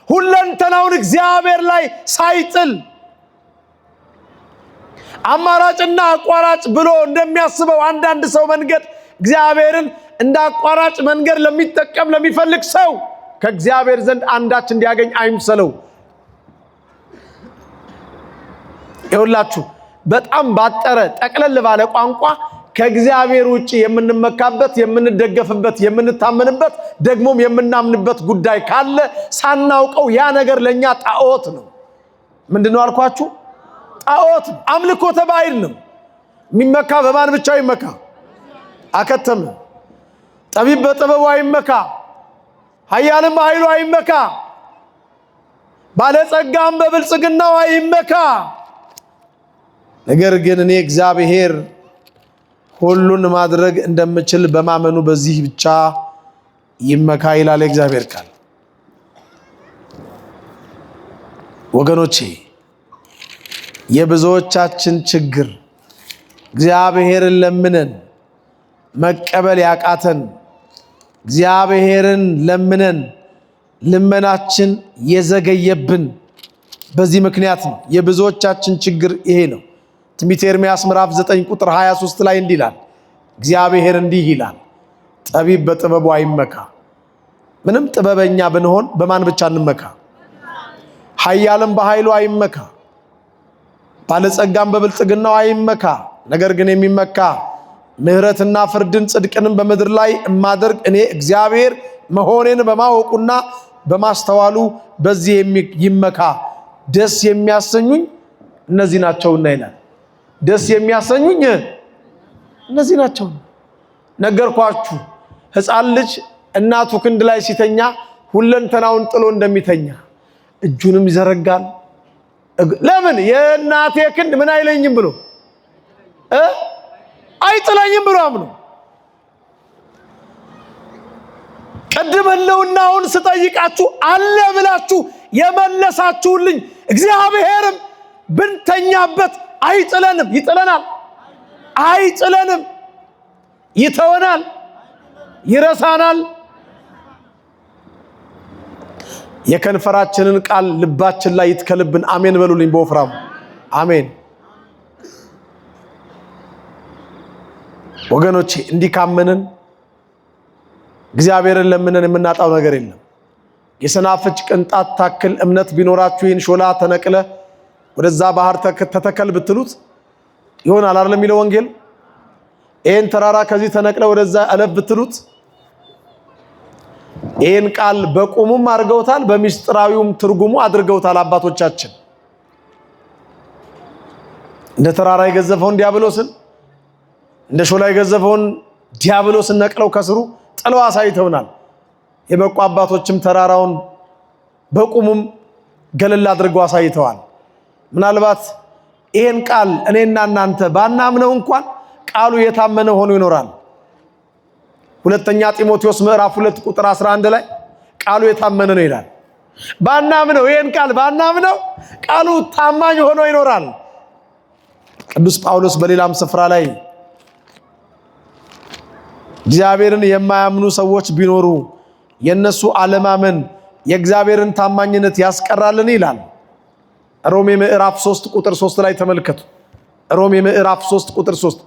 ሁለንተናውን እግዚአብሔር ላይ ሳይጥል አማራጭና አቋራጭ ብሎ እንደሚያስበው አንዳንድ ሰው መንገድ እግዚአብሔርን እንደ አቋራጭ መንገድ ለሚጠቀም ለሚፈልግ ሰው ከእግዚአብሔር ዘንድ አንዳች እንዲያገኝ አይምሰለው። ይኸውላችሁ በጣም ባጠረ ጠቅለል ባለ ቋንቋ ከእግዚአብሔር ውጪ የምንመካበት፣ የምንደገፍበት፣ የምንታመንበት ደግሞም የምናምንበት ጉዳይ ካለ ሳናውቀው ያ ነገር ለኛ ጣዖት ነው። ምንድነው አልኳችሁ? ጣዖት ነው። አምልኮተ ባዕድ ነው። የሚመካ በማን ብቻ ይመካ? አከተመ። ጠቢብ በጥበቡ አይመካ፣ ኃያልም በኃይሉ አይመካ፣ ባለጸጋም በብልጽግናው አይመካ። ነገር ግን እኔ እግዚአብሔር ሁሉን ማድረግ እንደምችል በማመኑ በዚህ ብቻ ይመካ ይላል እግዚአብሔር ቃል። ወገኖቼ የብዙዎቻችን ችግር እግዚአብሔርን ለምነን መቀበል ያቃተን፣ እግዚአብሔርን ለምነን ልመናችን የዘገየብን በዚህ ምክንያት ነው። የብዙዎቻችን ችግር ይሄ ነው። ትንቢተ ኤርምያስ ምዕራፍ 9 ቁጥር 23 ላይ እንዲህ ይላል፣ እግዚአብሔር እንዲህ ይላል፣ ጠቢብ በጥበቡ አይመካ። ምንም ጥበበኛ ብንሆን በማን ብቻ እንመካ? ኃያልም በኃይሉ አይመካ፣ ባለጸጋም በብልጥግናው አይመካ። ነገር ግን የሚመካ ምሕረትና ፍርድን ጽድቅንም በምድር ላይ እማደርግ እኔ እግዚአብሔር መሆኔን በማወቁና በማስተዋሉ በዚህ ይመካ። ደስ የሚያሰኙኝ እነዚህ ናቸውና ይላል። ደስ የሚያሰኙኝ እነዚህ ናቸው። ነገርኳችሁ፣ ሕፃን ልጅ እናቱ ክንድ ላይ ሲተኛ ሁለንተናውን ጥሎ እንደሚተኛ እጁንም ይዘረጋል። ለምን? የእናቴ ክንድ ምን አይለኝም ብሎ አይጥለኝም ብሎ አምኖ። ቅድም ሕልውናውን ስጠይቃችሁ አለ ብላችሁ የመለሳችሁልኝ እግዚአብሔርም ብንተኛበት አይጥለንም። ይጥለናል? አይጥለንም። ይተወናል? ይረሳናል? የከንፈራችንን ቃል ልባችን ላይ ይትከልብን። አሜን በሉልኝ በወፍራሙ አሜን። ወገኖቼ እንዲህ ካመንን እግዚአብሔርን ለምነን የምናጣው ነገር የለም። የሰናፍጭ ቅንጣት ታክል እምነት ቢኖራችሁ ይህን ሾላ ተነቅለ ወደዛ ባህር ተተከል ብትሉት ይሆናል አይደል የሚለው ወንጌል። ይህን ተራራ ከዚህ ተነቅለ ወደዛ አለፍ ብትሉት ይህን ቃል በቁሙም አድርገውታል፣ በሚስጥራዊውም ትርጉሙ አድርገውታል አባቶቻችን። እንደ ተራራ የገዘፈውን ዲያብሎስን፣ እንደ ሾላ የገዘፈውን ዲያብሎስን ነቅለው ከስሩ ጥለው አሳይተውናል። የበቁ አባቶችም ተራራውን በቁሙም ገለል አድርገው አሳይተዋል። ምናልባት ይሄን ቃል እኔና እናንተ ባናምነው እንኳን ቃሉ የታመነ ሆኖ ይኖራል። ሁለተኛ ጢሞቴዎስ ምዕራፍ 2 ቁጥር 11 ላይ ቃሉ የታመነ ነው ይላል። ባናምነው ይሄን ቃል ባናምነው ቃሉ ታማኝ ሆኖ ይኖራል። ቅዱስ ጳውሎስ በሌላም ስፍራ ላይ እግዚአብሔርን የማያምኑ ሰዎች ቢኖሩ የነሱ አለማመን የእግዚአብሔርን ታማኝነት ያስቀራልን ይላል። ሮሜ ምዕራፍ 3 ቁጥር 3 ላይ ተመልከቱ። ሮሜ ምዕራፍ 3 ቁጥር 3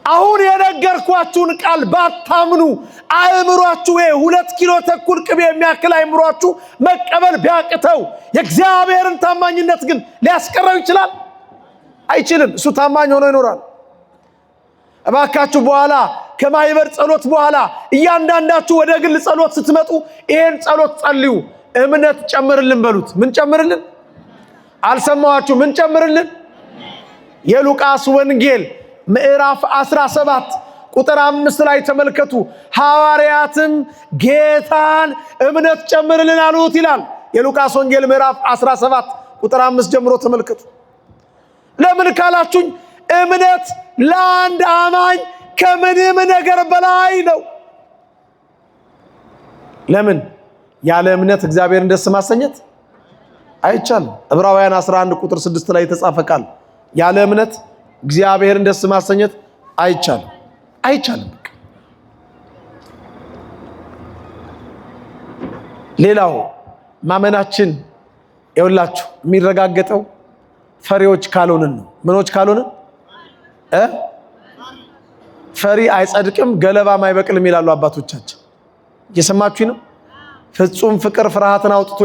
አሁን የነገርኳችሁን ቃል ባታምኑ አእምሯችሁ 2 ኪሎ ተኩል ቅቤ የሚያክል አእምሯችሁ መቀበል ቢያቅተው የእግዚአብሔርን ታማኝነት ግን ሊያስቀረው ይችላል? አይችልም። እሱ ታማኝ ሆኖ ይኖራል። እባካችሁ በኋላ ከማይበር ጸሎት በኋላ እያንዳንዳችሁ ወደ ግል ጸሎት ስትመጡ ይሄን ጸሎት ጸልዩ። እምነት ጨምርልን በሉት። ምን ጨምርልን? አልሰማዋችሁ? ምን ጨምርልን? የሉቃስ ወንጌል ምዕራፍ 17 ቁጥር 5 ላይ ተመልከቱ። ሐዋርያትም ጌታን እምነት ጨምርልን አሉት ይላል። የሉቃስ ወንጌል ምዕራፍ 17 ቁጥር 5 ጀምሮ ተመልከቱ። ለምን ካላችሁኝ እምነት ለአንድ አማኝ ከምንም ነገር በላይ ነው። ለምን? ያለ እምነት እግዚአብሔርን ደስ ማሰኘት አይቻልም። ዕብራውያን 11 ቁጥር 6 ላይ የተጻፈ ቃል ያለ እምነት እግዚአብሔርን ደስ ማሰኘት አይቻልም። ሌላው ማመናችን ይኸውላችሁ የሚረጋገጠው ፈሪዎች ካልሆንን ነው። ምኖች ካልሆንን ፈሪ አይጸድቅም ገለባም አይበቅልም ይላሉ አባቶቻችን። እየሰማችሁኝ ነው? ፍጹም ፍቅር ፍርሃትን አውጥቶ